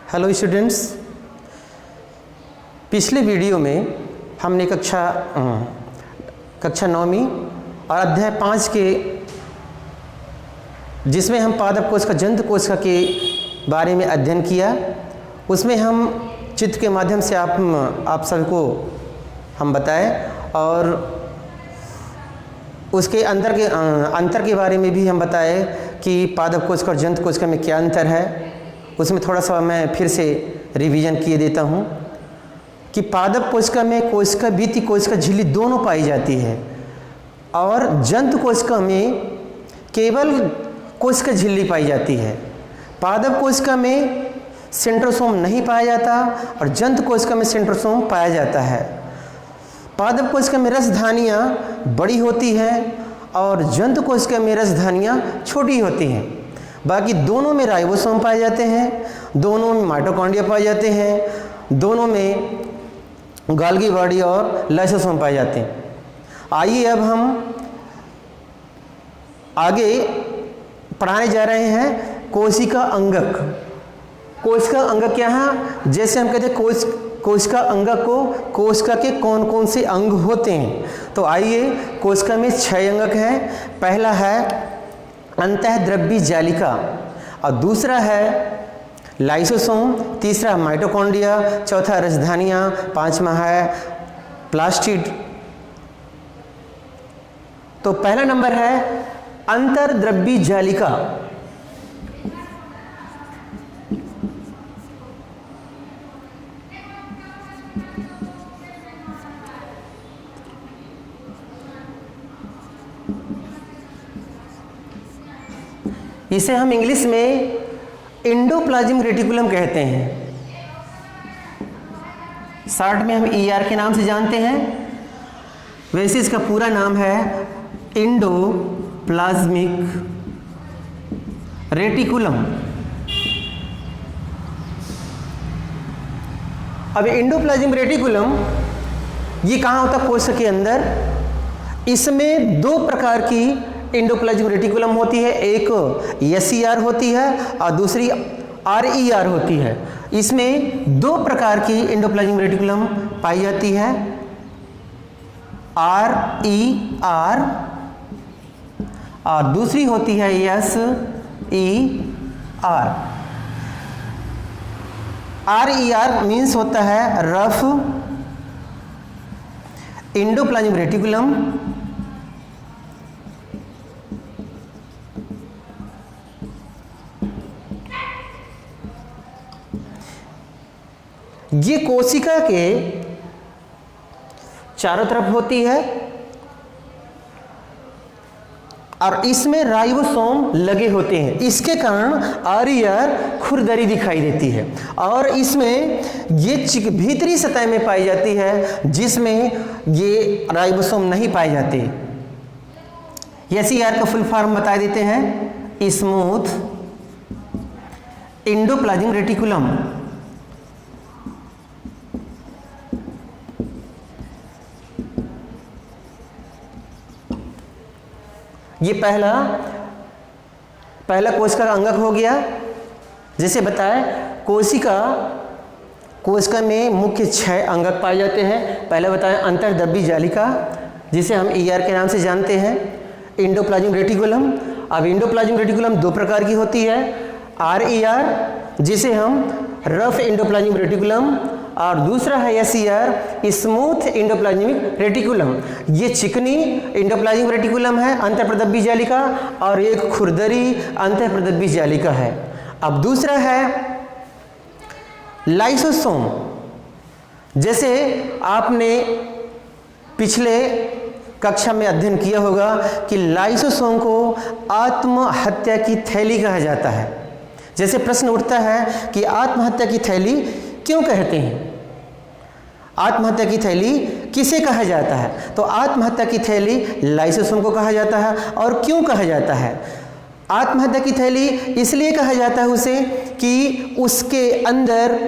Hello students, पिछले video में हमने कक्षा 9वीं और अध्याय 5 के जिसमें हम पादप कोशिका जंतु कोशिका के बारे में अध्ययन किया, उसमें हम चित्र के माध्यम से आप सबको हम बताए और उसके अंतर के बारे में भी हम बताए कि पादप कोशिका और जंतु कोशिका में क्या अंतर है। उसमें थोड़ा सा मैं फिर से रिवीजन किए देता हूँ कि पादप कोशिका में कोशिका भित्ति कोशिका झिल्ली दोनों पाई जाती है और जंतु कोशिका में केवल कोशिका झिल्ली पाई जाती है। पादप कोशिका में सेंट्रोसोम नहीं पाया जाता और जंतु कोशिका में सेंट्रोसोम पाया जाता है। पादप कोशिका में रसधानियाँ बड़ी होती हैं और जंतु कोशिका में रसधानियाँ छोटी होती हैं। बाकी दोनों में राइबोसोम पाए जाते हैं, दोनों में माइटोकॉन्ड्रिया पाए जाते हैं, दोनों में गोल्गी बॉडी और लाइसोसोम पाए जाते हैं। आइए अब हम आगे पढ़ाने जा रहे हैं कोशिका अंगक। कोशिका अंगक क्या है? जैसे हम कहते हैं कोशिका अंगक को कोशिका के कौन कौन से अंग होते हैं, तो आइए कोशिका में 6 अंगक हैं। पहला है अंतःद्रव्यी जालिका और दूसरा है लाइसोसोम, तीसरा माइटोकॉन्ड्रिया, चौथा रसधानियाँ, पांचवा है प्लास्टिड। तो पहला नंबर है अंतर्द्रव्यी जालिका। इसे हम इंग्लिश में एंडोप्लाज्मिक रेटिकुलम कहते हैं। शॉर्ट में हम ER के नाम से जानते हैं, वैसे इसका पूरा नाम है एंडोप्लाज्मिक रेटिकुलम। अब एंडोप्लाज्मिक रेटिकुलम ये कहाँ होता है? कोशिका के अंदर। इसमें 2 प्रकार की एंडोप्लाज्मिक रेटिकुलम होती है, एक SER होती है और दूसरी RER होती है। इसमें 2 प्रकार की एंडोप्लाज्मिक रेटिकुलम पाई जाती है, RER और दूसरी होती है SER। RER मीन्स होता है रफ एंडोप्लाज्मिक रेटिकुलम। ये कोशिका के चारों तरफ होती है और इसमें राइबोसोम लगे होते हैं। इसके कारण RER खुरदरी दिखाई देती है और इसमें ये भीतरी सतह में पाई जाती है जिसमें ये राइबोसोम नहीं पाए जाते। SER का फुल फॉर्म बता देते हैं, स्मूथ एंडोप्लाज्मिक रेटिकुलम। ये पहला कोशिका का अंगक हो गया। जैसे बताया कोशिका में मुख्य 6 अंगक पाए जाते हैं। पहले बताया अंतर्द्रव्यी जालिका जिसे हम ER के नाम से जानते हैं, एंडोप्लाज्मिक रेटिकुलम। अब एंडोप्लाज्मिक रेटिकुलम 2 प्रकार की होती है, RER जिसे हम रफ एंडोप्लाज्मिक रेटिकुलम और दूसरा है SER स्मूथ एंडोप्लाज्मिक रेटिकुलम। ये चिकनी एंडोप्लाज्मिक रेटिकुलम है, अंतःप्रद्रव्यी जालिका, और एक खुरदरी अंतःप्रद्रव्यी जालिका है। अब दूसरा है लाइसोसोम। जैसे आपने पिछले कक्षा में अध्ययन किया होगा कि लाइसोसोम को आत्महत्या की थैली कहा जाता है। जैसे प्रश्न उठता है कि आत्महत्या की थैली क्यों कहते हैं, आत्महत्या की थैली किसे कहा जाता है? तो आत्महत्या की थैली लाइसोसोम को कहा जाता है। और क्यों कहा जाता है? आत्महत्या की थैली इसलिए कहा जाता है उसे कि उसके अंदर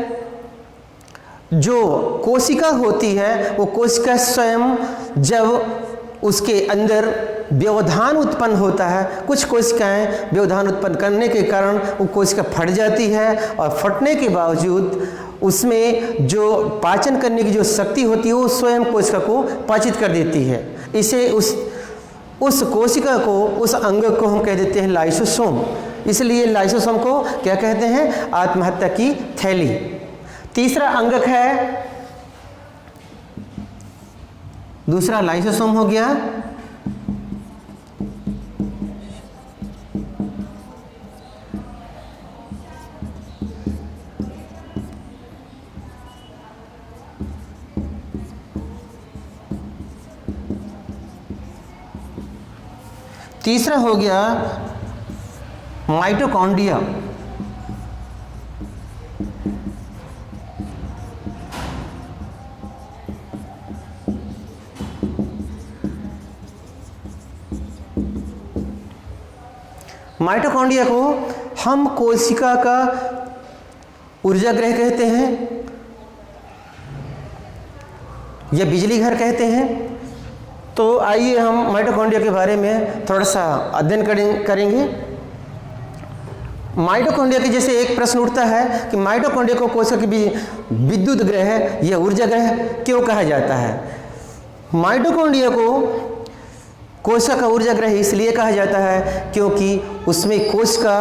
जो कोशिका होती है वो कोशिका स्वयं जब उसके अंदर व्यवधान उत्पन्न होता है। कुछ कोशिकाएं व्यवधान उत्पन्न करने के कारण वो कोशिका फट जाती है और फटने के बावजूद उसमें जो पाचन करने की जो शक्ति होती है वो स्वयं कोशिका को पाचित कर देती है। इसे उस कोशिका को, उस अंग को हम कह देते हैं लाइसोसोम। इसलिए लाइसोसोम को क्या कहते हैं? आत्महत्या की थैली। तीसरा अंगक है, दूसरा लाइसोसोम हो गया। तीसरा हो गया माइटोकॉन्ड्रिया। माइटोकॉन्ड्रिया को हम कोशिका का ऊर्जा गृह कहते हैं या बिजली घर कहते हैं। तो आइए हम माइटोकॉन्ड्रिया के बारे में थोड़ा सा अध्ययन करेंगे। माइटोकॉन्ड्रिया के जैसे एक प्रश्न उठता है कि माइटोकॉन्ड्रिया को कोशिका की विद्युत ग्रह या ऊर्जा ग्रह क्यों कहा जाता है? माइटोकॉन्ड्रिया को कोशिका का ऊर्जा ग्रह इसलिए कहा जाता है क्योंकि उसमें कोशिका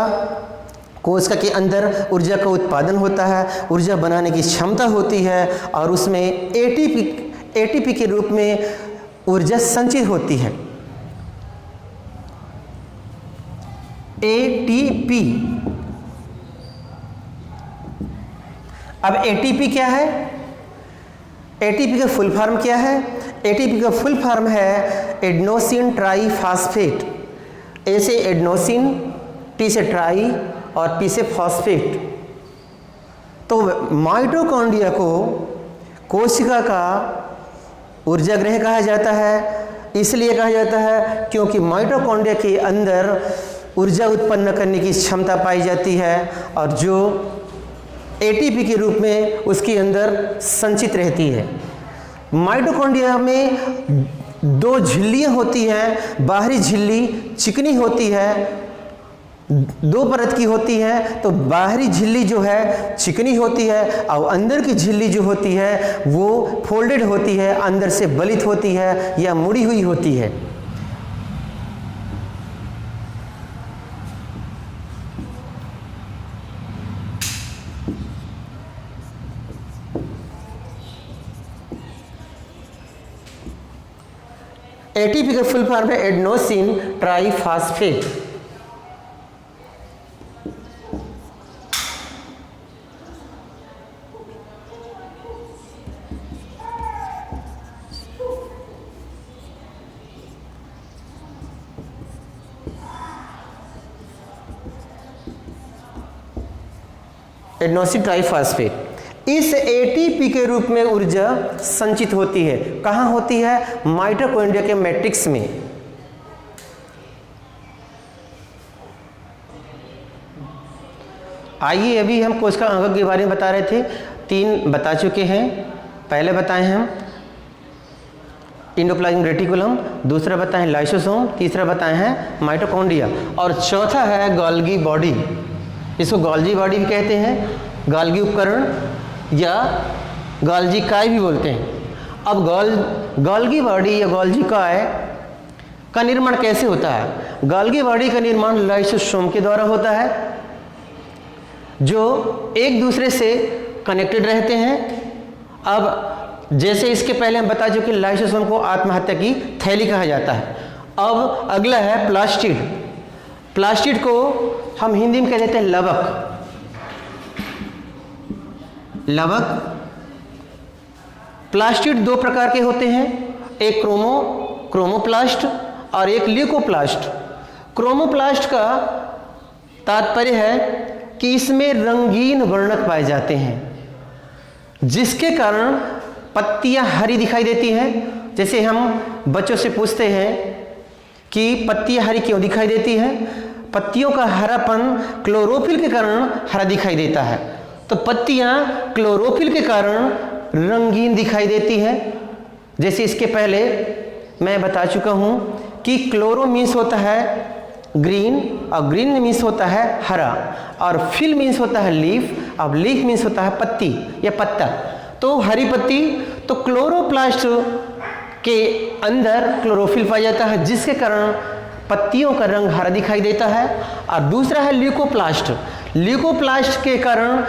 के अंदर ऊर्जा का उत्पादन होता है, ऊर्जा बनाने की क्षमता होती है और उसमें एटीपी के रूप में ऊर्जा संचित होती है। एटीपी। अब एटीपी क्या है? एटीपी का फुल फॉर्म क्या है? एटीपी का फुल फॉर्म है एडेनोसिन ट्राईफॉस्फेट। ए से एडेनोसिन, टी से ट्राई और पी से फॉस्फेट। तो माइटोकॉन्ड्रिया को कोशिका का ऊर्जा गृह कहा जाता है। इसलिए कहा जाता है क्योंकि माइटोकॉन्ड्रिया के अंदर ऊर्जा उत्पन्न करने की क्षमता पाई जाती है और जो एटीपी के रूप में उसके अंदर संचित रहती है। माइटोकॉन्ड्रिया में दो झिल्लियाँ होती हैं। बाहरी झिल्ली चिकनी होती है, दो परत की होती है। तो बाहरी झिल्ली जो है चिकनी होती है और अंदर की झिल्ली जो होती है वो फोल्डेड होती है, अंदर से बलित होती है या मुड़ी हुई होती है। एटीपी का फुल फॉर्म है एडेनोसिन ट्राईफॉस्फेट। Adenosine triphosphate. इस एटीपी के रूप में ऊर्जा संचित होती है। कहाँ होती है? माइटोकॉन्ड्रिया के मैट्रिक्स में। आइए अभी हम कोशिका अंगक के बारे में बता रहे थे। 3 बता चुके हैं। पहले बताए हम एंडोप्लाज्मिक रेटिकुलम, दूसरा बताए लाइसोसोम, तीसरा बताए हैं माइटोकॉन्ड्रिया और चौथा है गोल्गी बॉडी। इसको गोल्गी बॉडी भी कहते हैं, गोल्गी उपकरण या गोल्गी काय भी बोलते हैं। अब गोल्गी बॉडी या गोल्गी काय का निर्माण कैसे होता है? गोल्गी बॉडी का निर्माण लाइसोसोम के द्वारा होता है जो एक दूसरे से कनेक्टेड रहते हैं। अब जैसे इसके पहले हम बता चुके लाइसोसोम को आत्महत्या की थैली कहा जाता है। अब अगला है प्लास्टिड। प्लास्टिड को हम हिंदी में कह देते हैं लवक। प्लास्टिड 2 प्रकार के होते हैं, एक क्रोमोप्लास्ट और एक ल्यूकोप्लास्ट। क्रोमोप्लास्ट का तात्पर्य है कि इसमें रंगीन वर्णक पाए जाते हैं जिसके कारण पत्तियां हरी दिखाई देती हैं। जैसे हम बच्चों से पूछते हैं कि पत्तियां हरी क्यों दिखाई देती हैं? पत्तियों का हरापन क्लोरोफिल के कारण हरा दिखाई देता है। तो पत्तियां क्लोरोफिल के कारण रंगीन दिखाई देती हैं। जैसे इसके पहले मैं बता चुका हूं कि क्लोरो मीन्स होता है ग्रीन, और ग्रीन मीन्स होता है हरा, और फिल मीन्स होता है लीफ, अब लीफ मीन्स होता है पत्ती या पत्ता। तो हरी पत्ती, तो क्लोरोप्लास्ट के अंदर क्लोरोफिल पाया जाता है, जिसके कारण पत्तियों का रंग हरा दिखाई देता है। और दूसरा है ल्यूकोप्लास्ट। ल्यूकोप्लास्ट के कारण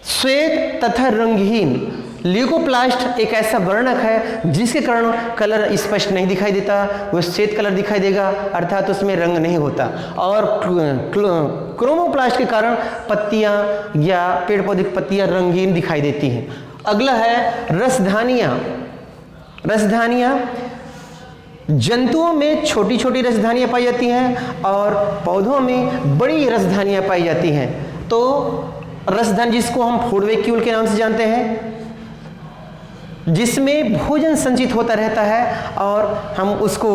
श्वेत तथा रंगहीन, ल्यूकोप्लास्ट एक ऐसा वर्णक है जिसके कारण कलर स्पष्ट नहीं दिखाई देता, वो श्वेत कलर दिखाई देगा, अर्थात उसमें रंग नहीं होता। और क्रोमोप्लास्ट के कारण पत्तियां या पेड़ पौधे की पत्तियां रंगीन दिखाई देती हैं। अगला है रसधानियां। रसधानियां जंतुओं में छोटी छोटी रसधानियां पाई जाती हैं और पौधों में बड़ी रसधानियां पाई जाती हैं। तो रसधानी जिसको हम फूड वैक्यूल के नाम से जानते हैं, जिसमें भोजन संचित होता रहता है और हम उसको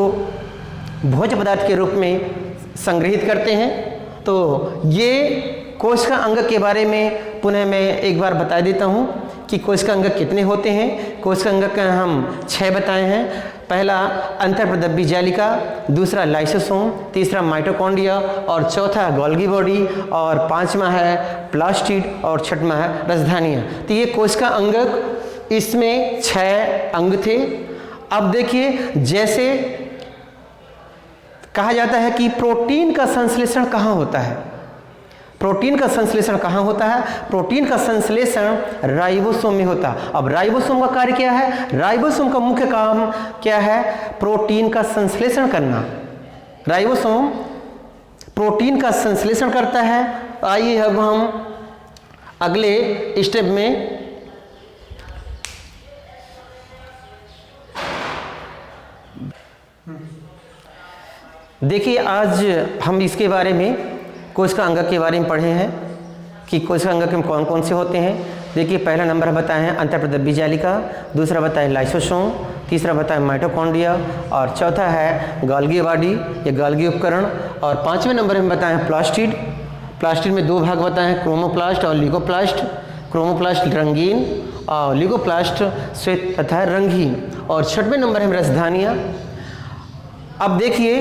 भोज्य पदार्थ के रूप में संग्रहित करते हैं। तो ये कोशिका अंग के बारे में पुनः मैं एक बार बता देता हूँ कि कोशिका अंग कितने होते हैं। कोशिका अंग का हम 6 बताए हैं। पहला अंतर्प्रदब्बी जालिका, दूसरा लाइसोसोम, तीसरा माइटोकॉन्ड्रिया, और चौथा गोल्गी बॉडी, और पांचवा है प्लास्टिड, और छठवां है रसधानियाँ। तो ये कोशिका अंग, इसमें 6 अंग थे। अब देखिए, जैसे कहा जाता है कि प्रोटीन का संश्लेषण कहाँ होता है। प्रोटीन का संश्लेषण कहाँ होता है? प्रोटीन का संश्लेषण राइबोसोम में होता है। अब राइबोसोम का कार्य क्या है? राइबोसोम का मुख्य काम क्या है? प्रोटीन का संश्लेषण करना। राइबोसोम प्रोटीन का संश्लेषण करता है। आइए अब हम अगले स्टेप में देखिए, आज हम इसके बारे में कोशिका अंग के बारे में पढ़े हैं कि कोशिका अंग में कौन कौन से होते हैं। देखिए, पहला नंबर बताए हैं अंतर्प्रदब्बी जालिका, दूसरा बताए लाइसोसोम, तीसरा बताए माइटोकॉन्ड्रिया, और चौथा है गोल्गी बॉडी या गोल्गी उपकरण, और 5वें नंबर में बताए हैं प्लास्टिड। प्लास्टिड में 2 भाग बताए हैं, क्रोमोप्लास्ट और ल्यूकोप्लास्ट। क्रोमोप्लास्ट रंगीन और ल्यूकोप्लास्ट श्वेत तथा रंगहीन, और 6वें नंबर में रसधानियाँ। अब देखिए,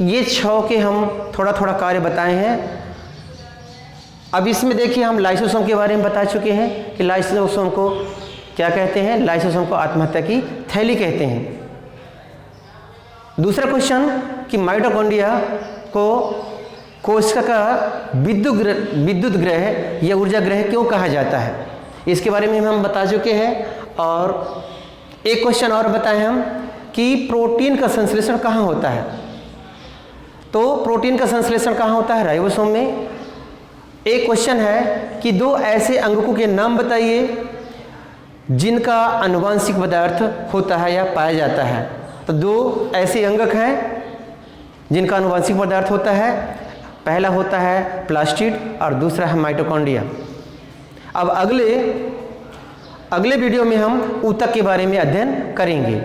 ये 6 के हम थोड़ा थोड़ा कार्य बताए हैं। अब इसमें देखिए, हम लाइसोसोम के बारे में बता चुके हैं कि लाइसोसोम को क्या कहते हैं। लाइसोसोम को आत्महत्या की थैली कहते हैं। दूसरा क्वेश्चन कि माइटोकॉन्ड्रिया को कोशिका का विद्युत ग्रह या ऊर्जा ग्रह क्यों कहा जाता है, इसके बारे में हम बता चुके हैं। और एक क्वेश्चन और बताएं हम कि प्रोटीन का संश्लेषण कहाँ होता है। तो प्रोटीन का संश्लेषण कहाँ होता है? राइबोसोम में। एक क्वेश्चन है कि 2 ऐसे अंगकों के नाम बताइए जिनका आनुवंशिक पदार्थ होता है या पाया जाता है। तो 2 ऐसे अंगक हैं जिनका आनुवंशिक पदार्थ होता है। पहला होता है प्लास्टिड और दूसरा है माइटोकॉन्ड्रिया। अब अगले वीडियो में हम ऊतक के बारे में अध्ययन करेंगे।